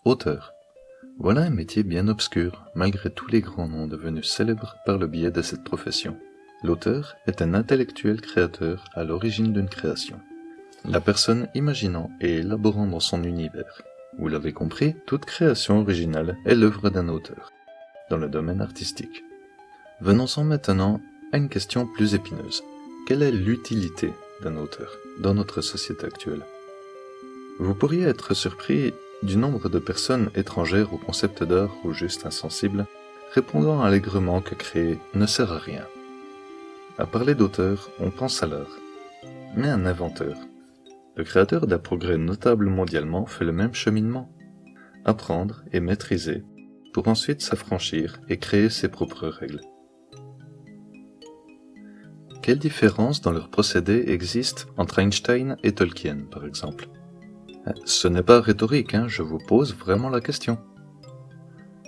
Auteur. Voilà un métier bien obscur, malgré tous les grands noms devenus célèbres par le biais de cette profession. L'auteur est un intellectuel créateur à l'origine d'une création. La personne imaginant et élaborant dans son univers. Vous l'avez compris, toute création originale est l'œuvre d'un auteur, dans le domaine artistique. Venons-en maintenant à une question plus épineuse. Quelle est l'utilité d'un auteur dans notre société actuelle ? Vous pourriez être surpris du nombre de personnes étrangères au concept d'art ou juste insensibles, répondant allègrement que créer ne sert à rien. À parler d'auteur, on pense à l'art. Mais un inventeur, le créateur d'un progrès notable mondialement, fait le même cheminement. Apprendre et maîtriser, pour ensuite s'affranchir et créer ses propres règles. Quelle différence dans leur procédé existe entre Einstein et Tolkien, par exemple ? Ce n'est pas rhétorique, je vous pose vraiment la question.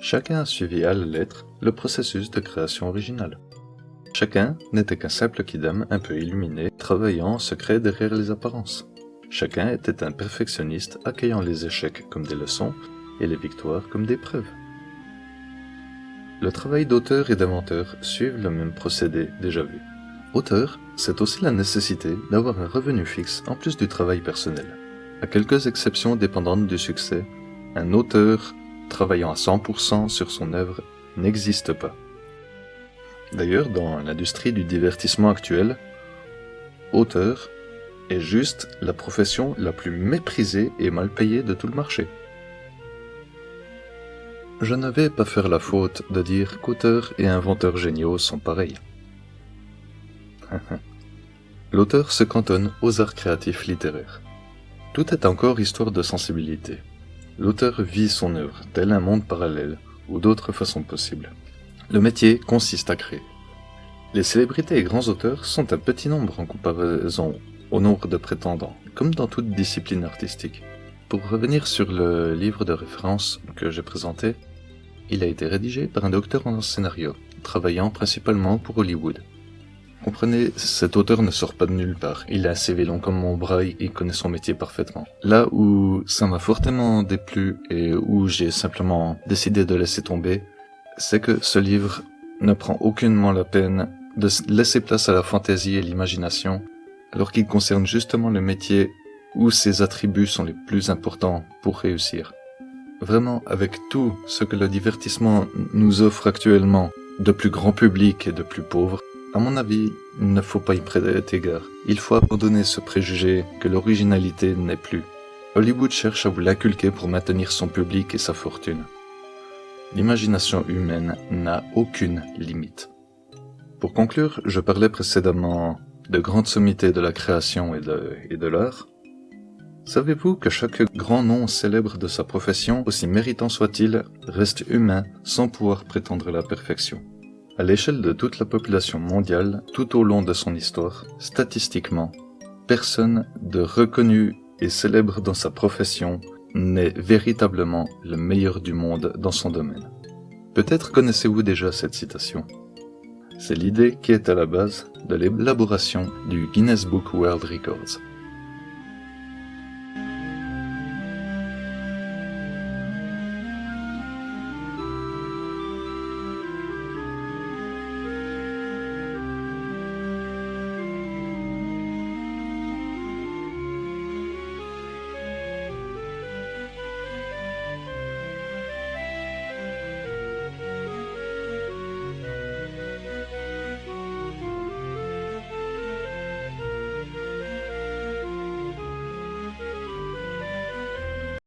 Chacun a suivi à la lettre le processus de création originale. Chacun n'était qu'un simple kidam un peu illuminé, travaillant en secret derrière les apparences. Chacun était un perfectionniste accueillant les échecs comme des leçons et les victoires comme des preuves. Le travail d'auteur et d'inventeur suivent le même procédé déjà vu. Auteur, c'est aussi la nécessité d'avoir un revenu fixe en plus du travail personnel. À quelques exceptions dépendantes du succès, un auteur travaillant à 100% sur son œuvre n'existe pas. D'ailleurs, dans l'industrie du divertissement actuel, auteur est juste la profession la plus méprisée et mal payée de tout le marché. Je ne vais pas faire la faute de dire qu'auteurs et inventeurs géniaux sont pareils. L'auteur se cantonne aux arts créatifs littéraires. Tout est encore histoire de sensibilité. L'auteur vit son œuvre, tel un monde parallèle, ou d'autres façons possibles. Le métier consiste à créer. Les célébrités et grands auteurs sont un petit nombre en comparaison au nombre de prétendants, comme dans toute discipline artistique. Pour revenir sur le livre de référence que j'ai présenté, il a été rédigé par un docteur en scénario, travaillant principalement pour Hollywood. Comprenez, cet auteur ne sort pas de nulle part. Il est assez long comme mon bras, il connaît son métier parfaitement. Là où ça m'a fortement déplu et où j'ai simplement décidé de laisser tomber, c'est que ce livre ne prend aucunement la peine de laisser place à la fantaisie et l'imagination, alors qu'il concerne justement le métier où ses attributs sont les plus importants pour réussir. Vraiment, avec tout ce que le divertissement nous offre actuellement, de plus grand public et de plus pauvre, à mon avis, il ne faut pas y prêter égard. Il faut abandonner ce préjugé que l'originalité n'est plus. Hollywood cherche à vous l'inculquer pour maintenir son public et sa fortune. L'imagination humaine n'a aucune limite. Pour conclure, je parlais précédemment de grandes sommités de la création et de l'art. Savez-vous que chaque grand nom célèbre de sa profession, aussi méritant soit-il, reste humain sans pouvoir prétendre la perfection ? À l'échelle de toute la population mondiale, tout au long de son histoire, statistiquement, personne de reconnu et célèbre dans sa profession n'est véritablement le meilleur du monde dans son domaine. Peut-être connaissez-vous déjà cette citation. C'est l'idée qui est à la base de l'élaboration du Guinness Book World Records.